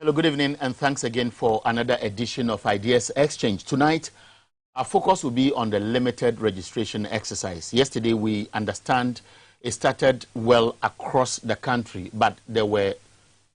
Hello, good evening, and thanks again for another edition of Ideas Exchange. Tonight, our focus will be on the limited registration exercise. Yesterday, we understand it started well across the country, but there were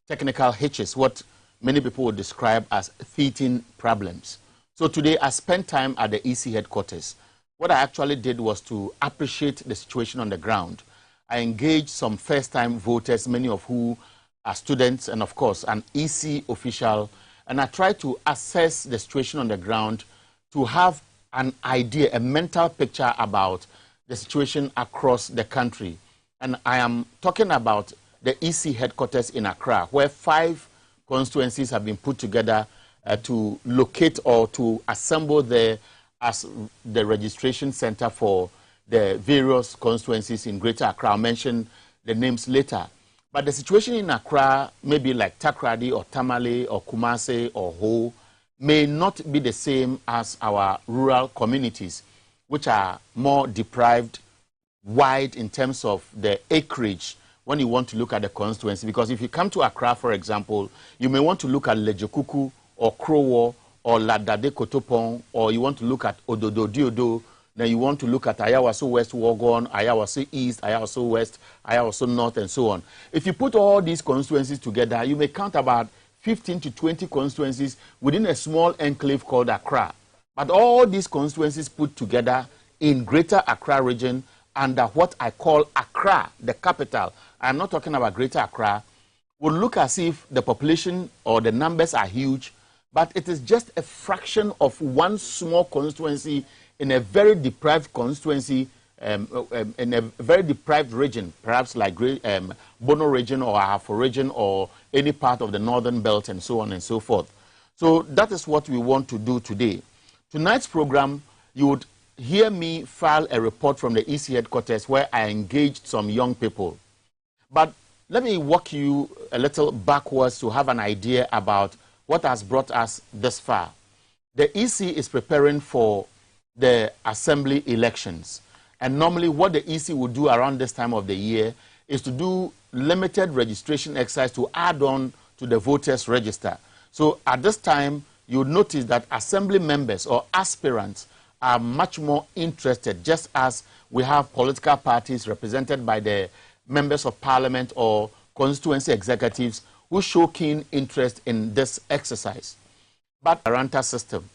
technical hitches, what many people would describe as teething problems. So today, I spent time at the EC headquarters. What I actually did was to appreciate the situation on the ground. I engaged some first-time voters, many of who are students, and of course, an EC official, and I tried to assess the situation on the ground to have an idea, a mental picture about the situation across the country. And I am talking about the EC headquarters in Accra, where 5 constituencies have been put together to locate or to assemble there as the registration center for the various constituencies in Greater Accra. I'll mention the names later. But the situation in Accra, maybe like Takrady or Tamale or Kumasi or Ho, may not be the same as our rural communities, which are more deprived, wide in terms of the acreage when you want to look at the constituency. Because if you come to Accra, for example, you may want to look at Lejokuku or Krowo or Ladade Kotopon, or you want to look at Ododo Diodo. Then you want to look at Ayawaso West Wogon, Ayawaso East, Ayawaso West, Ayawaso North, and so on. If you put all these constituencies together, you may count about 15 to 20 constituencies within a small enclave called Accra. But all these constituencies put together in Greater Accra region under what I call Accra, the capital, I'm not talking about Greater Accra, would look as if the population or the numbers are huge, but it is just a fraction of one small constituency in a very deprived constituency, in a very deprived region, perhaps like Bono region or Ahafo region or any part of the northern belt and so on and so forth. So that is what we want to do today. Tonight's program, you would hear me file a report from the EC headquarters where I engaged some young people. But let me walk you a little backwards to have an idea about what has brought us this far. The EC is preparing for the assembly elections. And normally what the EC would do around this time of the year is to do limited registration exercise to add on to the voters register. So at this time, you would notice that assembly members or aspirants are much more interested, just as we have political parties represented by the members of parliament or constituency executives who show keen interest in this exercise. But a renter system.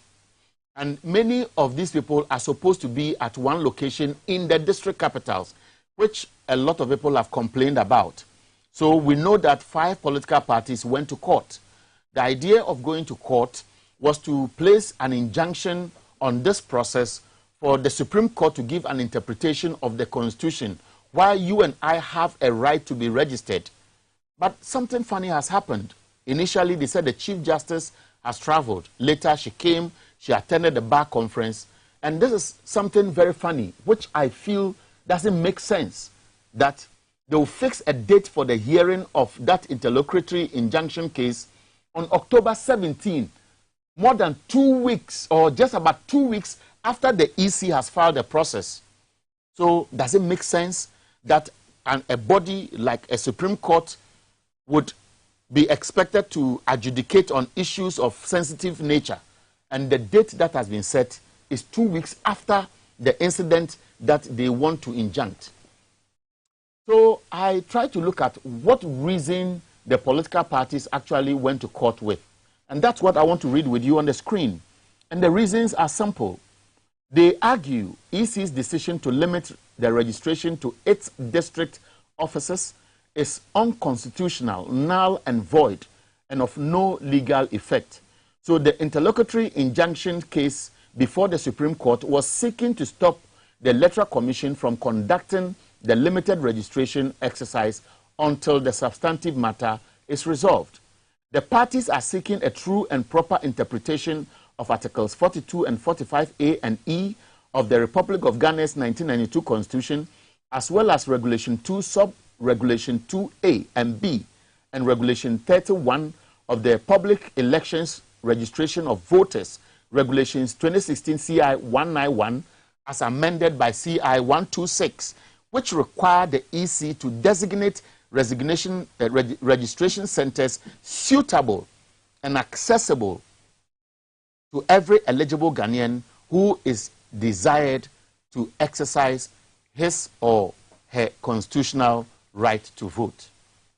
And many of these people are supposed to be at one location in the district capitals, which a lot of people have complained about. So we know that 5 political parties went to court. The idea of going to court was to place an injunction on this process for the Supreme Court to give an interpretation of the Constitution, while you and I have a right to be registered. But something funny has happened. Initially, they said the Chief Justice has traveled. Later, she came. She attended the bar conference, and this is something very funny, which I feel doesn't make sense, that they will fix a date for the hearing of that interlocutory injunction case on October 17, more than 2 weeks, or just about 2 weeks after the EC has filed the process. So does it make sense that a body like a Supreme Court would be expected to adjudicate on issues of sensitive nature? And the date that has been set is 2 weeks after the incident that they want to injunct. So I try to look at what reason the political parties actually went to court with. And that's what I want to read with you on the screen. And the reasons are simple. They argue EC's decision to limit the registration to 8 district offices is unconstitutional, null and void, and of no legal effect. So the interlocutory injunction case before the Supreme Court was seeking to stop the Electoral Commission from conducting the limited registration exercise until the substantive matter is resolved. The parties are seeking a true and proper interpretation of Articles 42 and 45A and E of the Republic of Ghana's 1992 Constitution, as well as Regulation 2, Sub-Regulation 2A and B, and Regulation 31 of the Public Elections Registration of Voters, Regulations 2016 CI 191, as amended by CI 126, which require the EC to designate registration centers suitable and accessible to every eligible Ghanaian who is desired to exercise his or her constitutional right to vote.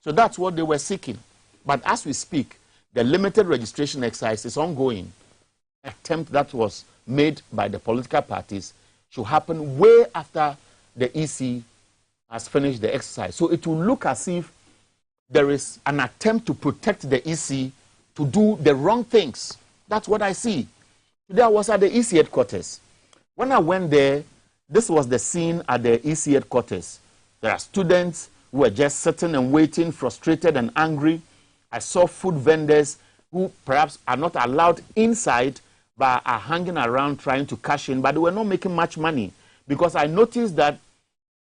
So that's what they were seeking. But as we speak, the limited registration exercise is ongoing. An attempt that was made by the political parties should happen way after the EC has finished the exercise. So it will look as if there is an attempt to protect the EC to do the wrong things. That's what I see. Today I was at the EC headquarters. When I went there, this was the scene at the EC headquarters. There are students who were just sitting and waiting, frustrated and angry. I saw food vendors who perhaps are not allowed inside but are hanging around trying to cash in, but they were not making much money because I noticed that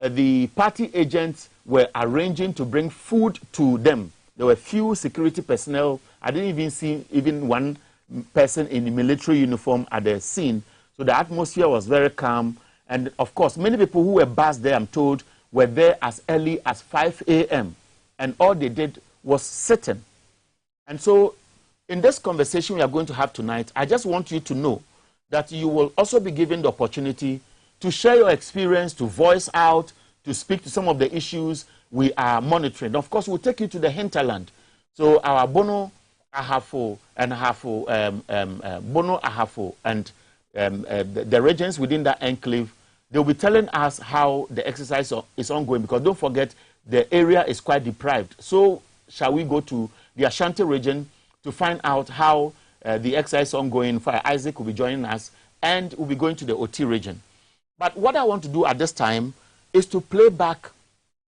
the party agents were arranging to bring food to them. There were few security personnel. I didn't even see even one person in the military uniform at the scene. So the atmosphere was very calm. And of course, many people who were bussed there, I'm told, were there as early as 5 a.m. And all they did was sitting. And so in this conversation we are going to have tonight, I just want you to know that you will also be given the opportunity to share your experience, to voice out, to speak to some of the issues we are monitoring. Of course, we'll take you to the hinterland. So our Bono, Ahafo, and Bono, Ahafo, and the regions within that enclave, they'll be telling us how the exercise is ongoing, because don't forget, the area is quite deprived. So shall we go to the Ashanti region to find out how the exercise is ongoing? For Isaac will be joining us, and we'll be going to the OT region. But what I want to do at this time is to play back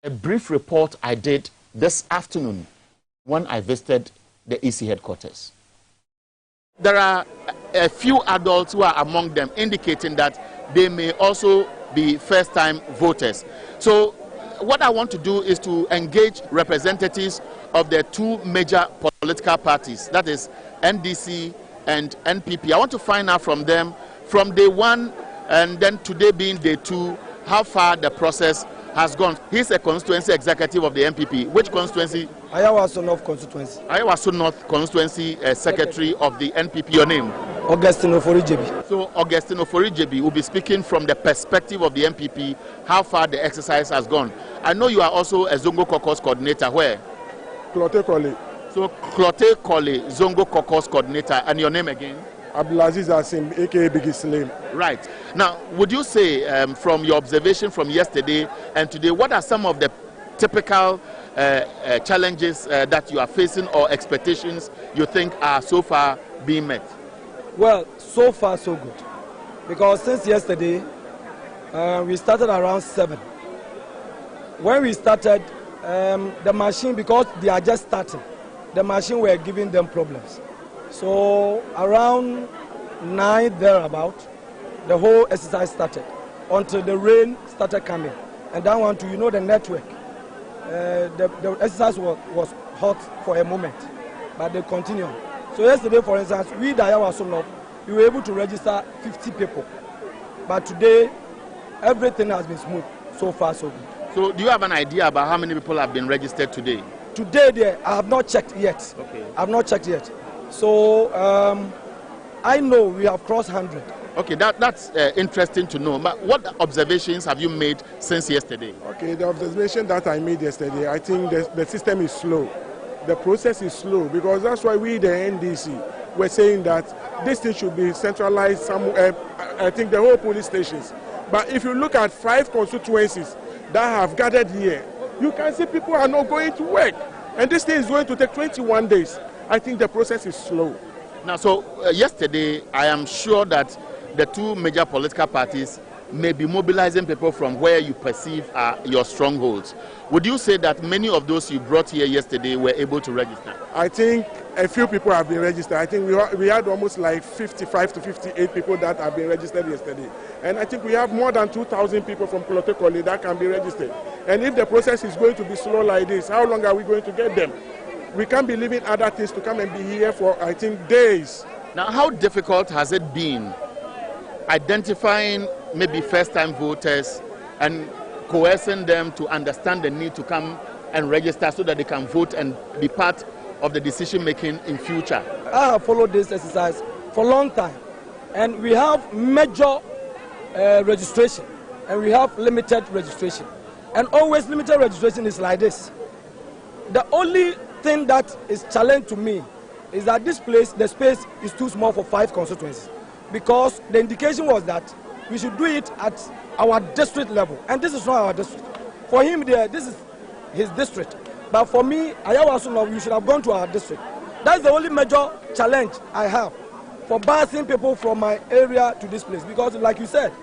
a brief report I did this afternoon when I visited the EC headquarters. There are a few adults who are among them indicating that they may also be first-time voters. So what I want to do is to engage representatives of the two major political parties, that is NDC and NPP. I want to find out from them, from day one and then today being day two, how far the process has gone. He's a constituency executive of the NPP. Which constituency? Ayawaso North constituency. Ayawaso North constituency secretary of the NPP. Your name? Augustine Ofori-Jebi. So Augustine Ofori-Jebi will be speaking from the perspective of the NPP, how far the exercise has gone. I know you are also a Zongo Caucus coordinator. Where? Clote Kole. So Clote Kole, Zongo Caucus coordinator. And your name again? Abdulaziz Asim, aka Biggie Slim. Right. Now, would you say, from your observation from yesterday and today, what are some of the typical challenges that you are facing or expectations you think are so far being met? Well, so far so good. Because since yesterday, we started around 7. When we started, the machine, because they are just starting, the machine were giving them problems. So around 9 thereabout, the whole exercise started until the rain started coming. And that one too, you know, the network. The exercise was hot for a moment, but they continued. So yesterday, for instance, we the Ayawaso North, we were able to register 50 people. But today, everything has been smooth. So far, so good. So do you have an idea about how many people have been registered today? Today, I have not checked yet. Okay. I have not checked yet. So I know we have crossed 100. Okay, that's interesting to know. But what observations have you made since yesterday? Okay, the observation that I made yesterday, I think the system is slow. The process is slow, because that's why we, the NDC, were saying that this thing should be centralized somewhere, I think the whole police stations. But if you look at 5 constituencies that have gathered here, you can see people are not going to work. And this thing is going to take 21 days. I think the process is slow. Now, so yesterday, I am sure that the two major political parties may be mobilizing people from where you perceive are your strongholds. Would you say that many of those you brought here yesterday were able to register? I think a few people have been registered. I think we had almost like 55 to 58 people that have been registered yesterday. And I think we have more than 2,000 people from Clote Kole that can be registered. And if the process is going to be slow like this, how long are we going to get them? We can't be leaving other things to come and be here for, I think, days. Now, how difficult has it been identifying maybe first-time voters and coercing them to understand the need to come and register so that they can vote and be part of the decision making in future? I have followed this exercise for a long time, and we have major registration and we have limited registration, and always limited registration is like this. The only thing that is challenge to me is that this place, the space is too small for 5 constituencies, because the indication was that we should do it at our district level, and this is not our district. For him there, this is his district, but for me, Ayawasunov, we should have gone to our district. That's the only major challenge I have for busing people from my area to this place, because like you said,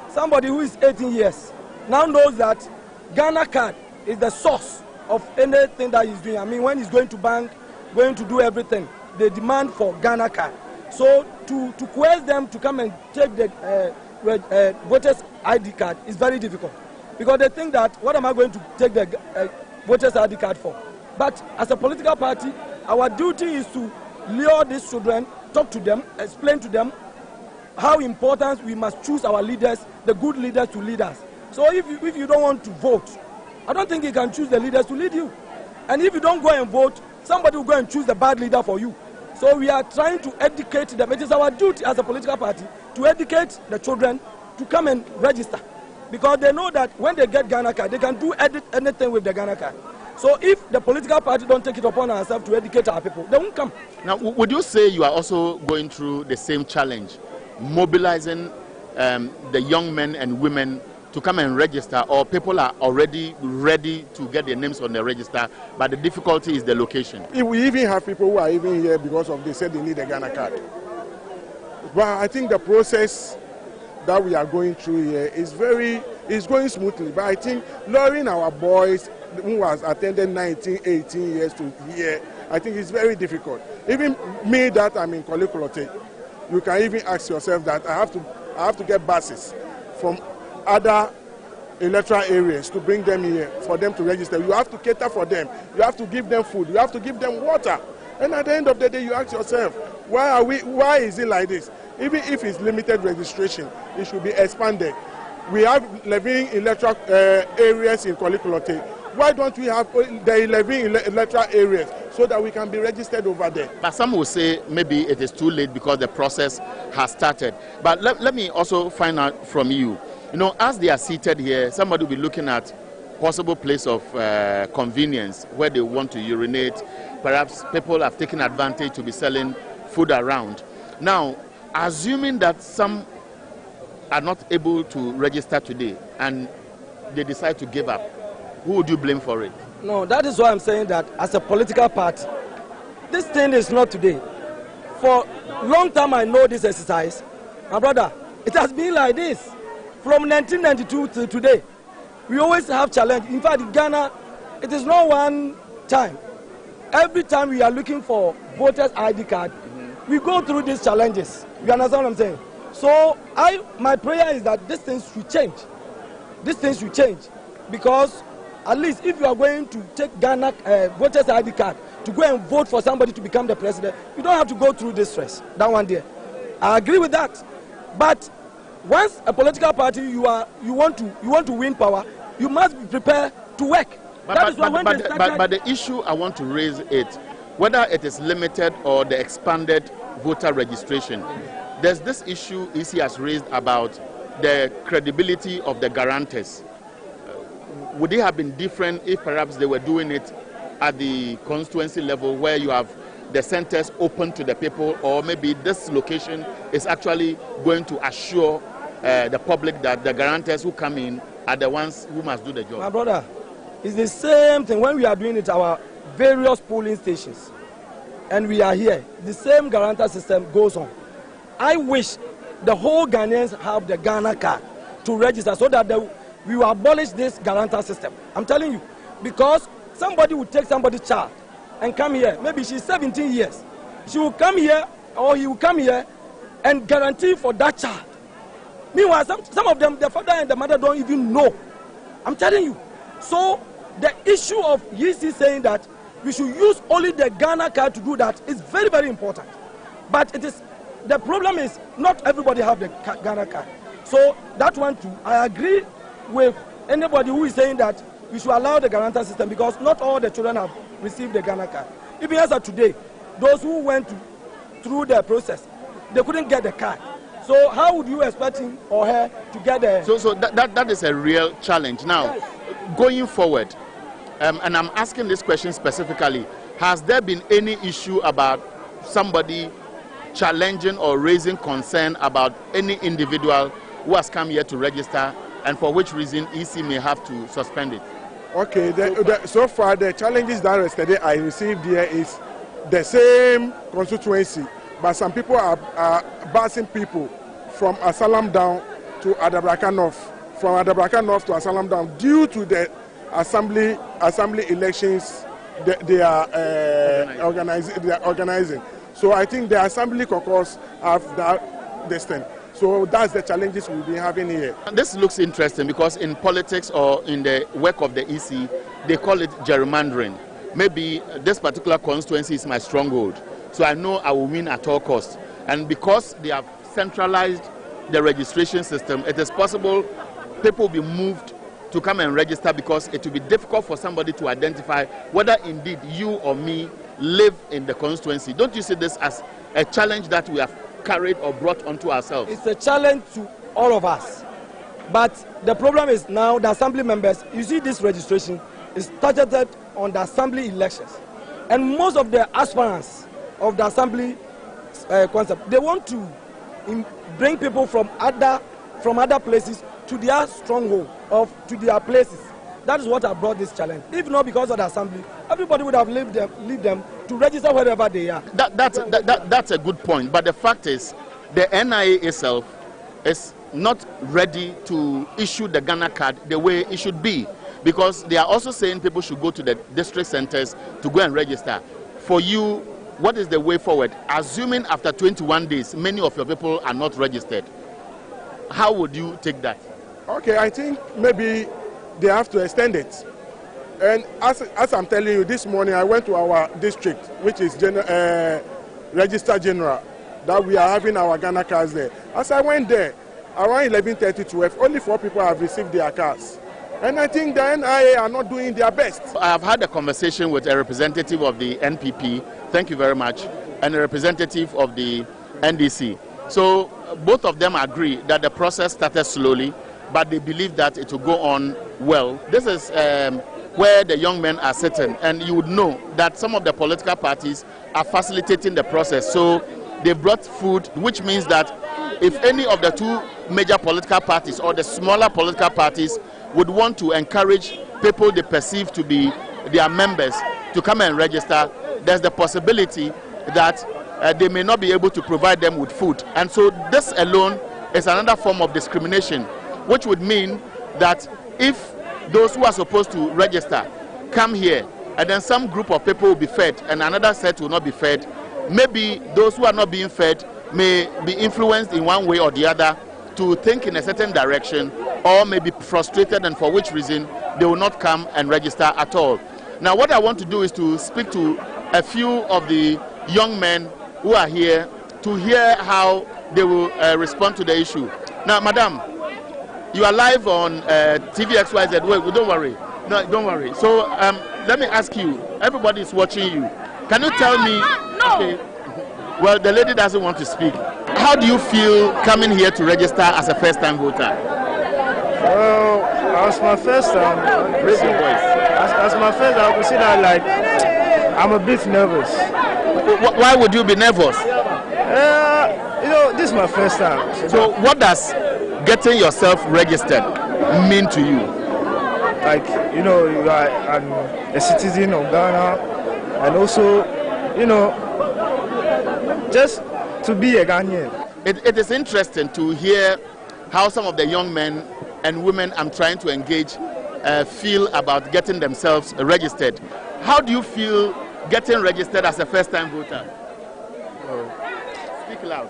somebody who is 18 years now knows that Ghana card is the source of anything that he's doing. I mean, when he's going to bank, going to do everything, they demand for Ghana card. So to coerce them to come and take the voters ID card is very difficult, because they think that, what am I going to take the voters ID card for? But as a political party, our duty is to lure these children, talk to them, explain to them how important we must choose our leaders, the good leaders to lead us. So if you don't want to vote, I don't think you can choose the leaders to lead you. And if you don't go and vote, somebody will go and choose the bad leader for you. So we are trying to educate them. It is our duty as a political party to educate the children to come and register, because they know that when they get Ghana card, they can do anything with the Ghana card. So if the political party don't take it upon ourselves to educate our people, they won't come. Now, would you say you are also going through the same challenge, mobilizing the young men and women to come and register, or people are already ready to get their names on the register, but the difficulty is the location? We even have people who are even here because of they said they need a Ghana card. But I think the process that we are going through here is going smoothly. But I think luring our boys who has attended 19, 18 years to here, I think it's very difficult. Even me that I'm in Kolikolote, you can even ask yourself that I have to get buses from other electoral areas to bring them here for them to register. You have to cater for them. You have to give them food. You have to give them water. And at the end of the day, you ask yourself, why is it like this? Even if it's limited registration, it should be expanded. We have 11 electoral areas in Kolikolote. Why don't we have the 11 electoral areas so that we can be registered over there? But some will say maybe it is too late because the process has started. But let me also find out from you. You know, as they are seated here, somebody will be looking at possible place of convenience where they want to urinate. Perhaps people have taken advantage to be selling food around. Now, assuming that some are not able to register today and they decide to give up, who would you blame for it? No, that is why I'm saying that as a political party, this thing is not today. For a long time I know this exercise. My brother, it has been like this. From 1992 to today, we always have challenge. In fact, in Ghana, it is not one time. Every time we are looking for voters' ID card, we go through these challenges. You understand what I'm saying? So my prayer is that this thing should change. This thing should change, because at least if you are going to take Ghana voters' ID card to go and vote for somebody to become the president, you don't have to go through this stress. That one there, I agree with that. But once a political party you want to win power, you must be prepared to work. But the issue I want to raise is whether it is limited or the expanded voter registration. There's this issue EC has raised about the credibility of the guarantors. Would it have been different if perhaps they were doing it at the constituency level, where you have the centers open to the people, or maybe this location is actually going to assure the public that the guarantors who come in are the ones who must do the job? My brother, it's the same thing when we are doing it at our various polling stations, and we are here. The same guarantor system goes on. I wish the whole Ghanaians have the Ghana card to register, so that we will abolish this guarantor system. I'm telling you, because somebody will take somebody's child and come here. Maybe she's 17 years. She will come here, or he will come here and guarantee for that child. Meanwhile, some of them, the father and the mother don't even know. I'm telling you. So the issue of EC saying that we should use only the Ghana card to do that is very, very important. But the problem is not everybody have the Ghana card. So that one too, I agree with anybody who is saying that we should allow the guarantor system, because not all the children have received the Ghana card. Even as of today, those who went through the process, they couldn't get the card. So how would you expect him or her to get the... So that is a real challenge. Now, yes. Going forward, and I'm asking this question specifically, has there been any issue about somebody challenging or raising concern about any individual who has come here to register, and for which reason EC may have to suspend it? Okay, so far the challenges that yesterday I received here is the same constituency, but some people are busing people from Asalam down to Adabraka North, from Adabraka North to Asalam down, due to the assembly elections they are organizing. So I think the assembly caucus have that distance. So that's the challenges we'll be having here. This looks interesting because in politics or in the work of the EC, they call it gerrymandering. Maybe this particular constituency is my stronghold, so I know I will win at all costs. And because they have centralized the registration system, it is possible people will be moved to come and register, because it will be difficult for somebody to identify whether indeed you or me live in the constituency. Don't you see this as a challenge that we have carried or brought onto ourselves? It's a challenge to all of us. But the problem is now the assembly members, you see this registration is targeted on the assembly elections. And most of the aspirants of the assembly concept, they want to bring people from other places to their stronghold or to their places. That is what has brought this challenge. If not because of the assembly, everybody would have leave them to register wherever they are. That's a good point. But the fact is, the NIA itself is not ready to issue the Ghana card the way it should be, because they are also saying people should go to the district centers to go and register. For you, what is the way forward? Assuming after 21 days, many of your people are not registered, how would you take that? Okay, I think maybe they have to extend it. And as I'm telling you, this morning I went to our district, which is Register General, that we are having our Ghana cards there. As I went there, around 11:30, only 4 people have received their cards. And I think the NIA are not doing their best. I have had a conversation with a representative of the NPP, thank you very much, and a representative of the NDC. So both of them agree that the process started slowly, but they believe that it will go on well. This is where the young men are sitting, and you would know that some of the political parties are facilitating the process. So they brought food, which means that if any of the 2 major political parties or the smaller political parties would want to encourage people they perceive to be their members to come and register, there's the possibility that they may not be able to provide them with food. And so this alone is another form of discrimination, which would mean that if those who are supposed to register come here and then some group of people will be fed and another set will not be fed, maybe those who are not being fed may be influenced in one way or the other to think in a certain direction, or may be frustrated, and for which reason they will not come and register at all. Now what I want to do is to speak to a few of the young men who are here to hear how they will respond to the issue. Now, madam, you are live on TVXYZ. Wait, don't worry. No, don't worry. So let me ask you, everybody is watching you. Can you tell me? No. Okay. Well, the lady doesn't want to speak. How do you feel coming here to register as a first-time voter? Well, as my first time, raise your voice. As my first time, I would say that like I'm a bit nervous. Why would you be nervous? This is my first time. So what does getting yourself registered mean to you? Like, you are a citizen of Ghana, and also, just to be a Ghanaian. It is interesting to hear how some of the young men and women I'm trying to engage feel about getting themselves registered. How do you feel getting registered as a first-time voter? Speak loud.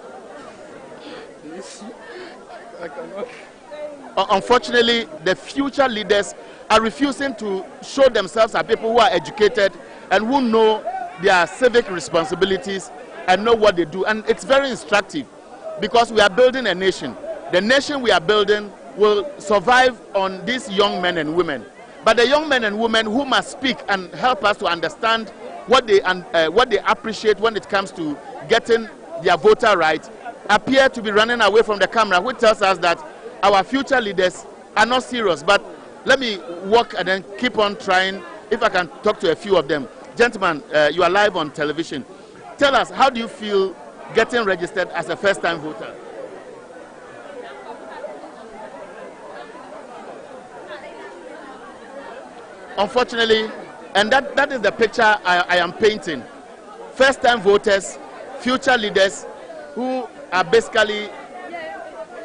Unfortunately, the future leaders are refusing to show themselves as people who are educated and who know their civic responsibilities and know what they do. And it's very instructive because we are building a nation. The nation we are building will survive on these young men and women. but the young men and women who must speak and help us to understand what they appreciate when it comes to getting their voter rights appear to be running away from the camera, which tells us that our future leaders are not serious. But let me walk and then keep on trying, if I can talk to a few of them. Gentlemen, you are live on television. Tell us, how do you feel getting registered as a first-time voter? Unfortunately, and that is the picture I am painting. First-time voters, future leaders who are basically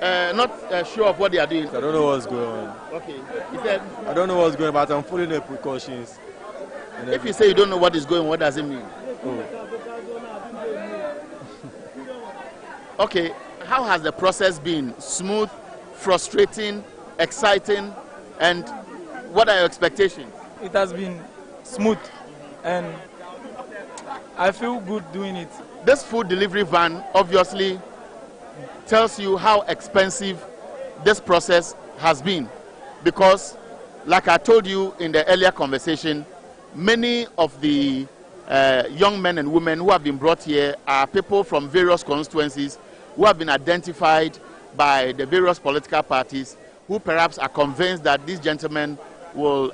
not sure of what they are doing. I don't know what's going on. Okay. He said, I don't know what's going on, but I'm following the precautions. If you say you don't know what is going on, what does it mean? Oh. Okay. How has the process been? Smooth, frustrating, exciting, and what are your expectations? It has been smooth, and I feel good doing it. This food delivery van obviously tells you how expensive this process has been, because like I told you in the earlier conversation, many of the young men and women who have been brought here are people from various constituencies who have been identified by the various political parties, who perhaps are convinced that these gentlemen will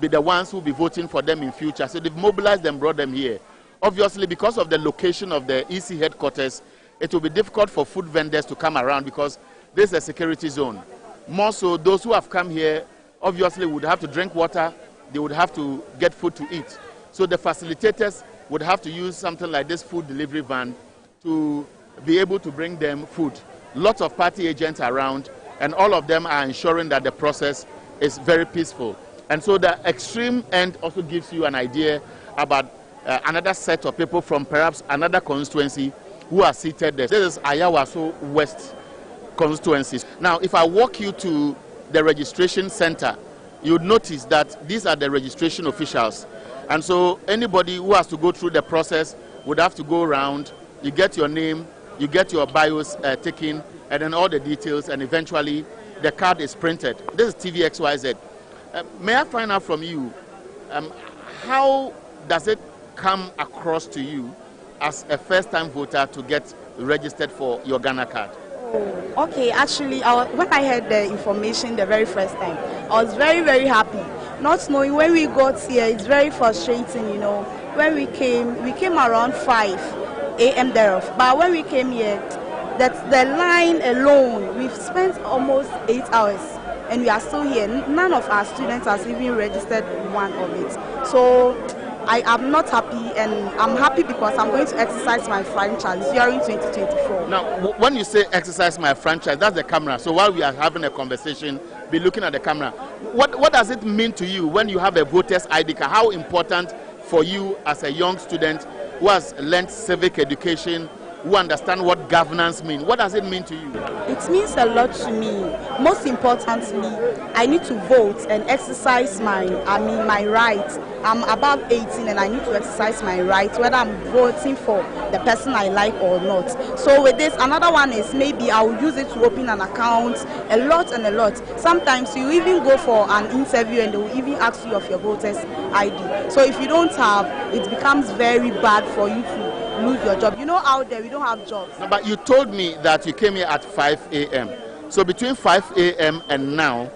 be the ones who will be voting for them in future. So they've mobilized them, brought them here. Obviously, because of the location of the EC headquarters, it will be difficult for food vendors to come around because this is a security zone. More so, those who have come here obviously would have to drink water, they would have to get food to eat. So the facilitators would have to use something like this food delivery van to be able to bring them food. Lots of party agents around, and all of them are ensuring that the process is very peaceful. And so the extreme end also gives you an idea about another set of people from perhaps another constituency who are seated there. This is Ayawaso West constituency. Now, if I walk you to the registration center, you'd notice that these are the registration officials. And so anybody who has to go through the process would have to go around, you get your name, you get your bios taken, and then all the details, and eventually the card is printed. This is TVXYZ. May I find out from you, how does it come across to you as a first-time voter to get registered for your Ghana card? Oh, okay, actually, when I heard the information the very first time, I was very, very happy. Not knowing when we got here, it's very frustrating, you know. When we came around 5 a.m. thereof. But when we came here, that's the line alone, we've spent almost 8 hours. And we are still here. None of our students has even registered one of it. So I am not happy, and I'm happy because I'm going to exercise my franchise during 2024. Now, when you say exercise my franchise, that's the camera. So while we are having a conversation, be looking at the camera. What does it mean to you when you have a voter's ID card? How important for you as a young student who has learned civic education, who understand what governance means? What does it mean to you? It means a lot to me. Most importantly, I need to vote and exercise my rights. I'm above 18 and I need to exercise my rights, whether I'm voting for the person I like or not. So with this, another one is maybe I'll use it to open an account, a lot and a lot. Sometimes you even go for an interview and they will even ask you of your voter's ID. So if you don't have, it becomes very bad for you to lose your job. You know, out there we don't have jobs. No, but you told me that you came here at 5 a.m. So between 5 a.m. and now,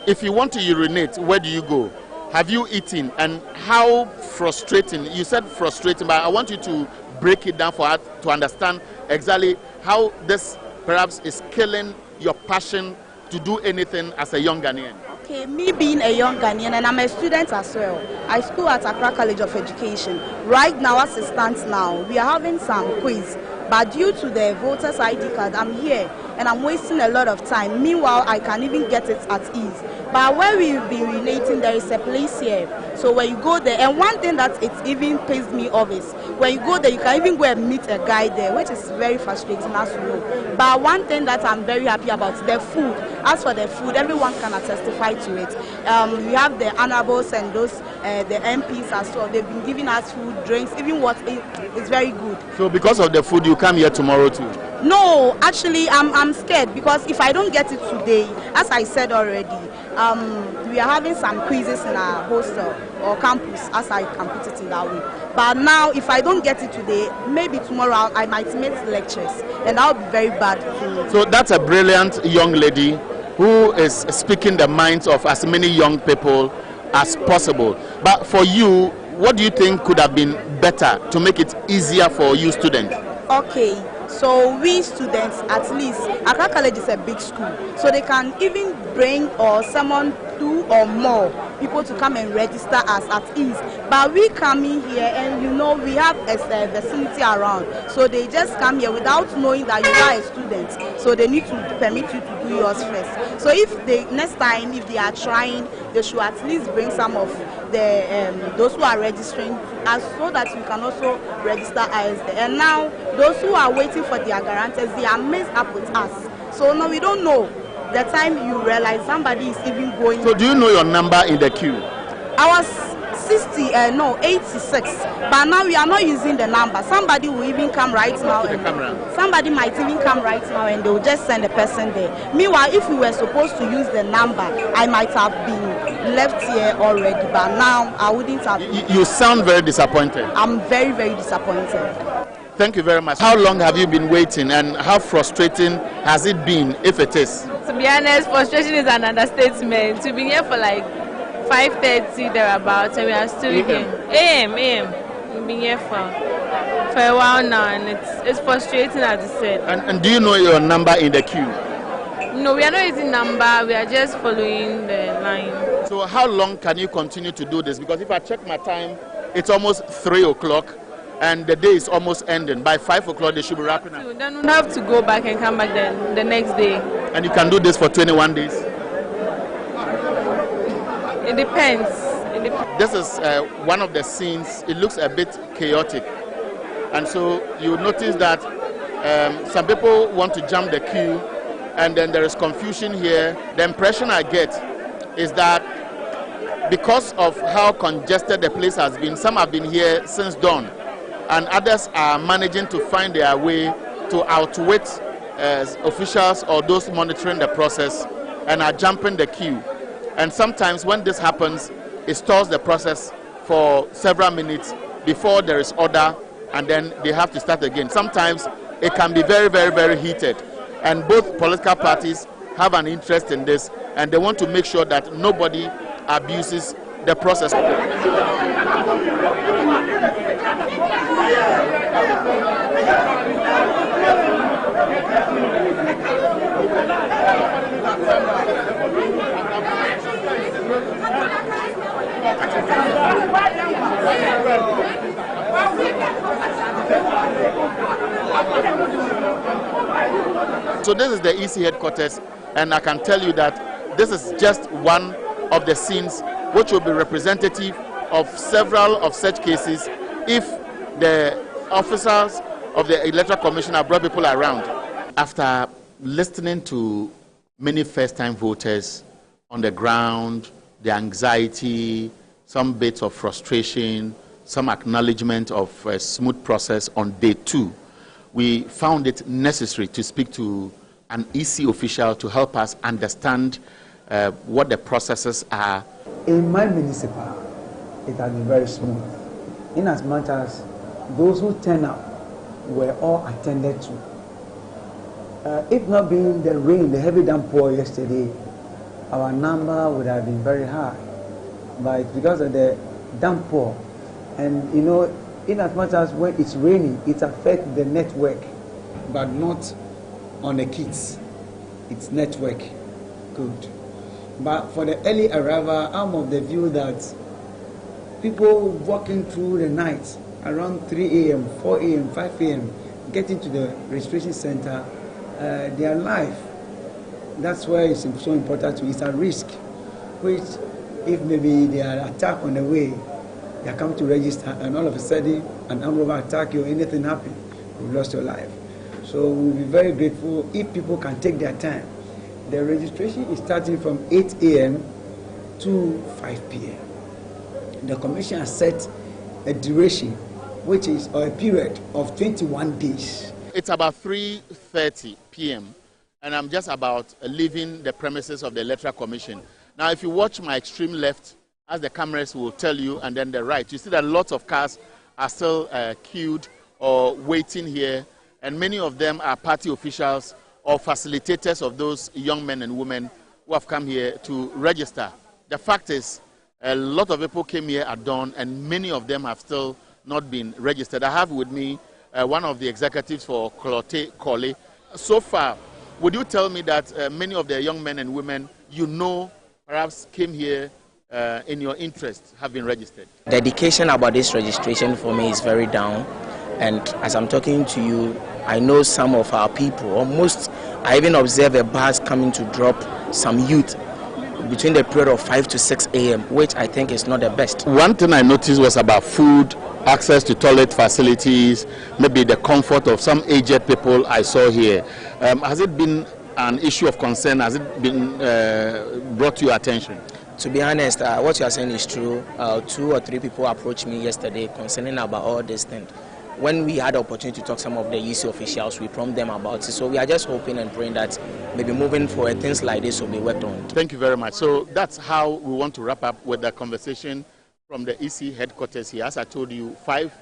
if you want to urinate, where do you go? Have you eaten? And how frustrating? You said frustrating, but I want you to break it down for us to understand exactly how this perhaps is killing your passion to do anything as a young Ghanaian. Okay, me being a young Ghanaian, and I'm a student as well. I school at Accra College of Education. Right now, as it stands now, we are having some quiz. But due to the voter's ID card, I'm here and I'm wasting a lot of time. Meanwhile, I can even get it at ease. But where we've been urinating, there is a place here. So when you go there, and one thing that it even pissed me off is, when you go there, you can even go and meet a guy there, which is very frustrating, as you know. But one thing that I'm very happy about is the food. As for the food, everyone can testify to it. We have the animals and those the MPs as well. They've been giving us food, drinks, even what is very good. So because of the food, you come here tomorrow too? No, actually, I'm scared because if I don't get it today, as I said already, we are having some quizzes in our hostel or campus, as I can put it in that way. But now, if I don't get it today, maybe tomorrow I might miss lectures, and that would be very bad for me. So that's a brilliant young lady who is speaking the minds of as many young people as possible. But for you, what do you think could have been better to make it easier for you students? Okay, so we students, at least, Accra College is a big school, so they can even bring or summon 2 or more people to come and register us at ease. But we come in here and we have a vicinity around, so they just come here without knowing that you are a student, so they need to permit you to do yours first. So if they next time, if they are trying, they should at least bring some of the those who are registering us, so that we can also register us. And now those who are waiting for their guarantors, they are mixed up with us. So now we don't know. The time you realize somebody is even going. So do you know your number in the queue? I was 86, but now we are not using the number. Somebody will even come right now. Somebody might even come right now and they will just send a person there. Meanwhile, if we were supposed to use the number, I might have been left here already, but now I wouldn't have. You sound very disappointed. I'm very, very disappointed. Thank you very much. How long have you been waiting, and how frustrating has it been, if it is? To be honest, frustration is an understatement. We've been here for like 5:30 thereabouts, and we are still here. AM. We've been here for a while now, and it's frustrating, as I said. And do you know your number in the queue? No, we are not using number. We are just following the line. So how long can you continue to do this? Because if I check my time, it's almost 3 o'clock. And the day is almost ending. By 5 o'clock, they should be wrapping up. So then we'll have to go back and come back the next day. And you can do this for 21 days? It depends. This is one of the scenes. It looks a bit chaotic. And so you notice that some people want to jump the queue, and then there is confusion here. The impression I get is that because of how congested the place has been, some have been here since dawn, and others are managing to find their way to outwit officials or those monitoring the process and are jumping the queue. And sometimes when this happens, it stalls the process for several minutes before there is order, and then they have to start again. Sometimes it can be very, very, very heated. And both political parties have an interest in this, and they want to make sure that nobody abuses the process. So this is the EC headquarters, and I can tell you that this is just one of the scenes which will be representative of several of such cases if the officers of the Electoral Commission have brought people around. After listening to many first-time voters on the ground, the anxiety, some bits of frustration, some acknowledgement of a smooth process on day 2, we found it necessary to speak to an EC official to help us understand what the processes are. In my municipal, it has been very smooth, in as much as those who turn up were all attended to. If not being the rain, the heavy downpour yesterday, our number would have been very high. But because of the downpour, and in as much as when it's raining, it affects the network, but not on the kids. It's network good. But for the early arrival, I'm of the view that people walking through the night around 3 a.m., 4 a.m., 5 a.m., getting to the registration center, their life, that's why it's so important to. It's a risk, which if maybe they are attacked on the way, they are coming to register, and all of a sudden an armed robber attack you, anything happen, you've lost your life. So we'll be very grateful if people can take their time. The registration is starting from 8 a.m. to 5 p.m. the commission has set a duration, which is or a period of 21 days. It's about 3:30 p.m. and I'm just about leaving the premises of the Electoral Commission. Now, if you watch my extreme left, as the cameras will tell you, and then the right, you see that lots of cars are still queued or waiting here, and many of them are party officials or facilitators of those young men and women who have come here to register. The fact is, a lot of people came here at dawn, and many of them have still not been registered. I have with me one of the executives for Clote Kole. So far, would you tell me that many of the young men and women you know perhaps came here in your interest have been registered? The education about this registration for me is very down, and as I'm talking to you, I know some of our people, almost, I even observe a bus coming to drop some youth between the period of 5 to 6 a.m., which I think is not the best. One thing I noticed was about food, access to toilet facilities, maybe the comfort of some aged people I saw here. Has it been an issue of concern? Has it been brought to your attention? To be honest, what you are saying is true. 2 or 3 people approached me yesterday concerning about all these things. When we had the opportunity to talk to some of the EC officials, we prompted them about it. So we are just hoping and praying that maybe moving forward, things like this will be worked on. Thank you very much. So that's how we want to wrap up with the conversation from the EC headquarters here. As I told you, 5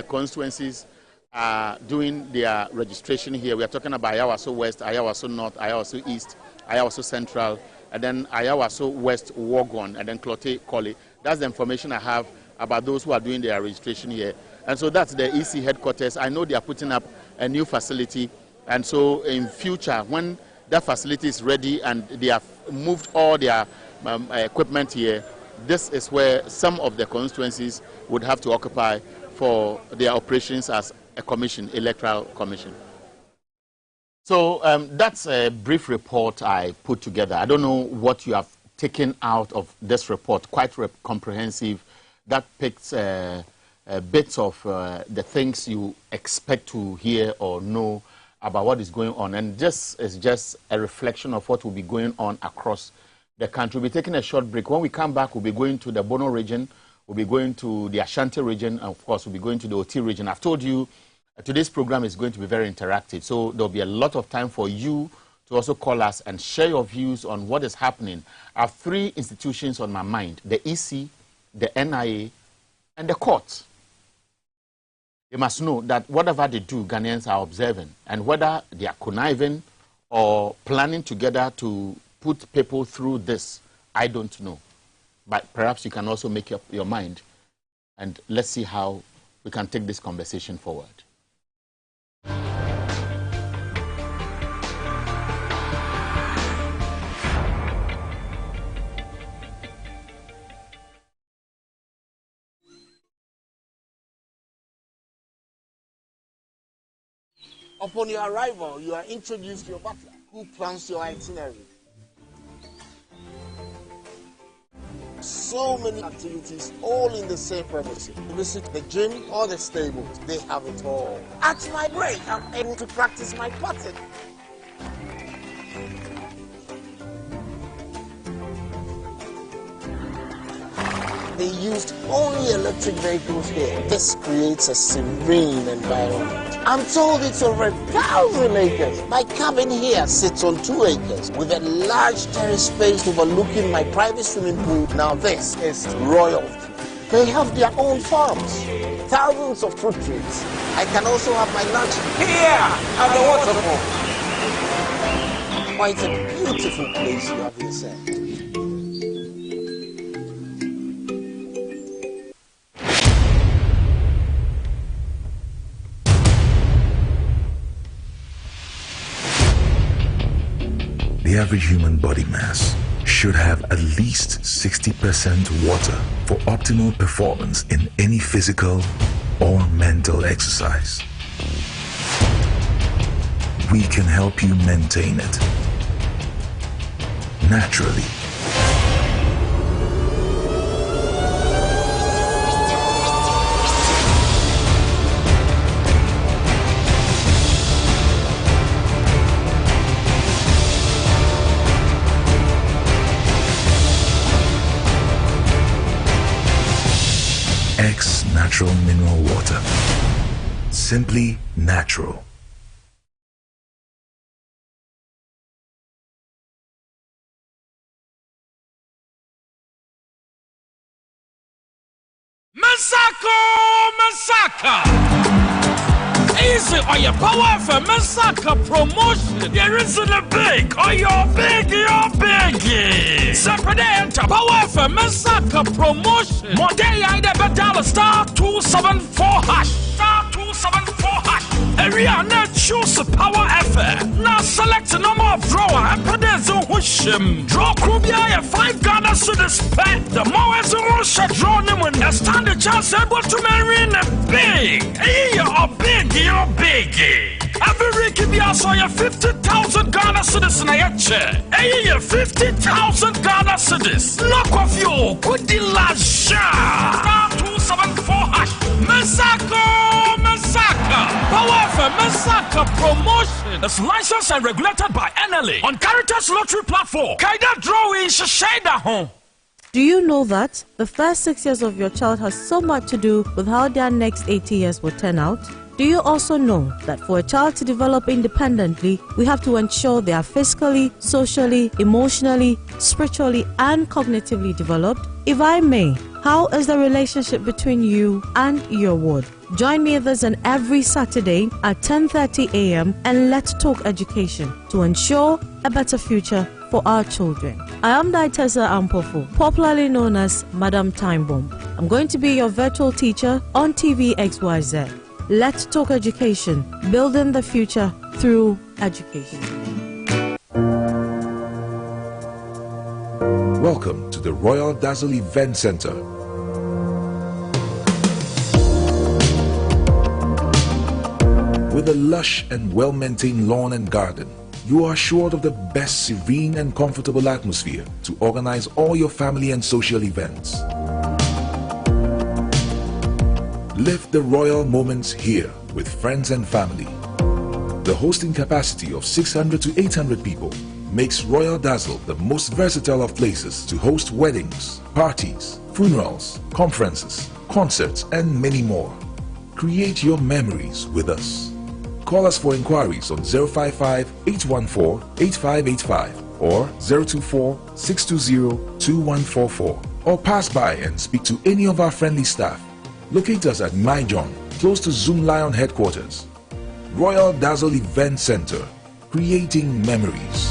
constituencies are doing their registration here. We are talking about Ayawaso West, Ayawaso North, Ayawaso East, Ayawaso Central, and then Ayawaso West Wogon, and then Clote Kole. That's the information I have about those who are doing their registration here. And so that's the EC headquarters. I know they are putting up a new facility. And so in future, when that facility is ready and they have moved all their equipment here, this is where some of the constituencies would have to occupy for their operations as a commission, electoral commission. So that's a brief report I put together. I don't know what you have taken out of this report, quite comprehensive. That picks bits of the things you expect to hear or know about what is going on. And this is just a reflection of what will be going on across the country. We'll be taking a short break. When we come back, we'll be going to the Bono region, we'll be going to the Ashanti region, and of course, we'll be going to the Oti region. I've told you today's program is going to be very interactive, so there'll be a lot of time for you to also call us and share your views on what is happening. I have 3 institutions on my mind: the EC, the NIA, and the courts. You must know that whatever they do, Ghanaians are observing, and whether they are conniving or planning together to put people through this, I don't know. But perhaps you can also make up your mind, and let's see how we can take this conversation forward. Upon your arrival, you are introduced to your butler, who plans your itinerary. So many activities, all in the same purpose. Visit the gym or the stables, they have it all. At my break, I'm able to practice my putting. They used only electric vehicles here. This creates a serene environment. I'm told it's over 1,000 acres. My cabin here sits on 2 acres with a large terrace space overlooking my private swimming pool. Now this is royalty. They have their own farms, thousands of fruit trees. I can also have my lunch here at the waterfall. Quite a beautiful place you have here, sir. The average human body mass should have at least 60% water for optimal performance in any physical or mental exercise. We can help you maintain it naturally. X Natural Mineral Water. Simply natural. Masaka! Easy on your power for Masaka promotion. There isn't a big, or you're big, Saturday enter power for Masaka promotion. More day I never dial star 274 hash. Star 274 hash. Area net choose power affair. Now select a number of drawer and put this on wishim. Draw Krubia 5 Ghana to the spec. The more as a rush draw them when you stand a chance able to marry in a big. You're big, you're big. Every week you saw your 50,000 Ghana citizens. Hey, 50,000 Ghana citizens. Knock off you. Good deal, star 274 hash. Masaka. Power for Masaka promotion. It's licensed and regulated by NLA on Caritas Lottery Platform. Kaida drawing Shashada home. Do you know that the first 6 years of your child has so much to do with how their next 80 years will turn out? Do you also know that for a child to develop independently, we have to ensure they are physically, socially, emotionally, spiritually, and cognitively developed? If I may, how is the relationship between you and your ward? Join me this and every Saturday at 10:30 a.m. and let's talk education to ensure a better future for our children. I am Daitesa Ampofo, popularly known as Madam Time Bomb. I'm going to be your virtual teacher on TV XYZ. Let's talk education, building the future through education. Welcome to the Royal Dazzle Event Center. With a lush and well-maintained lawn and garden, you are assured of the best serene and comfortable atmosphere to organize all your family and social events. Live the royal moments here with friends and family. The hosting capacity of 600 to 800 people makes Royal Dazzle the most versatile of places to host weddings, parties, funerals, conferences, concerts, and many more. Create your memories with us. Call us for inquiries on 055-814-8585 or 024-620-2144 or pass by and speak to any of our friendly staff. Locate us at Myjohn, close to Zoom Lion headquarters. Royal Dazzle Event Center, creating memories.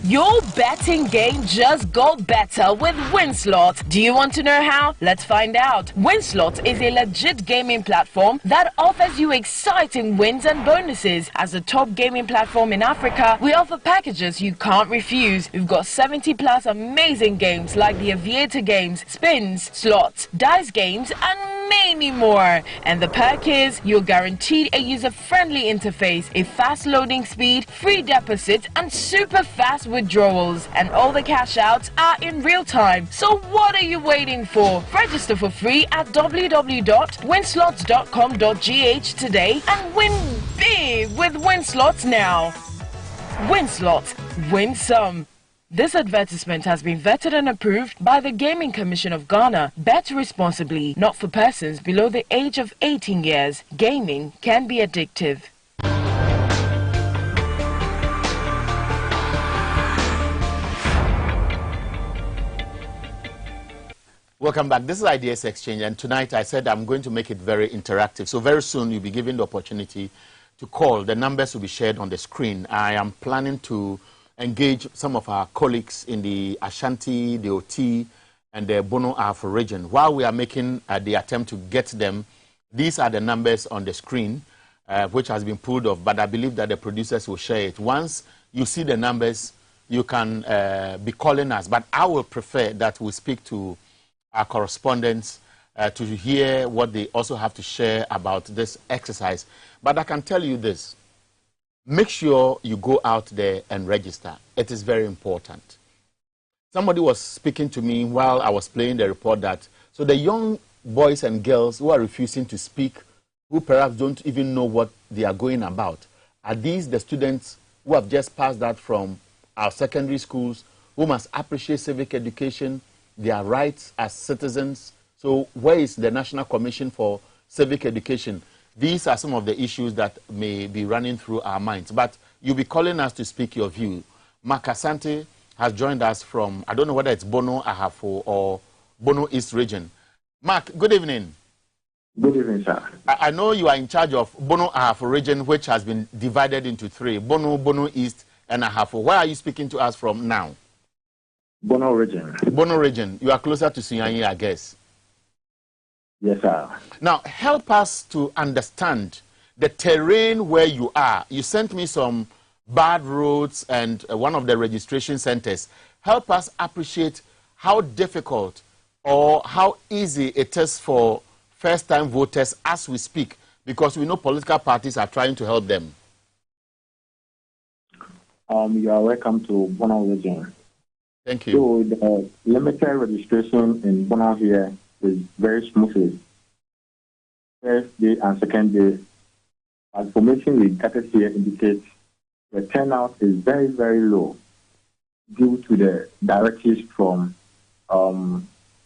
Your betting game just got better with WinSlot. Do you want to know how? Let's find out. WinSlot is a legit gaming platform that offers you exciting wins and bonuses. As a top gaming platform in Africa, we offer packages you can't refuse. We've got 70 plus amazing games like the Aviator games, spins, slots, dice games, and many more. And the perk is you're guaranteed a user-friendly interface, a fast loading speed, free deposits, and super fast withdrawals. And all the cash outs are in real time. So what are you waiting for? Register for free at www.winslots.com.gh today and win big with WinSlots now. WinSlots, win some. This advertisement has been vetted and approved by the Gaming Commission of Ghana. Bet responsibly, not for persons below the age of 18 years. Gaming can be addictive. Welcome back. This is Ideas Exchange, and tonight I said I'm going to make it very interactive. So very soon you'll be given the opportunity to call. The numbers will be shared on the screen. I am planning to engage some of our colleagues in the Ashanti, the Oti, and the Bono Afro region. While we are making the attempt to get them, these are the numbers on the screen, which has been pulled off, but I believe that the producers will share it. Once you see the numbers, you can be calling us, but I will prefer that we speak to our correspondents to hear what they also have to share about this exercise. But I can tell you this. Make sure you go out there and register. It is very important. Somebody was speaking to me while I was playing the report that, so the young boys and girls who are refusing to speak, who perhaps don't even know what they are going about, are these the students who have just passed out from our secondary schools, who must appreciate civic education, their rights as citizens. So where is the National Commission for Civic Education? These are some of the issues that may be running through our minds. But you'll be calling us to speak your view. Mark Asante has joined us from, I don't know whether it's Bono, Ahafo, or Bono East region. Mark, good evening. Good evening, sir. I know you are in charge of Bono Ahafo region, which has been divided into three, Bono, Bono East, and Ahafo. Where are you speaking to us from now? Bono region. Bono region. You are closer to Sunyanyi, I guess. Yes, sir. Now, help us to understand the terrain where you are. You sent me some bad roads and one of the registration centers. Help us appreciate how difficult or how easy it is for first-time voters as we speak, because we know political parties are trying to help them. You are welcome to Bono region. Thank you. So the limited registration in Bono here is very smooth. First day and second day, as formation we gathered here indicates the turnout is very, very low due to the directives from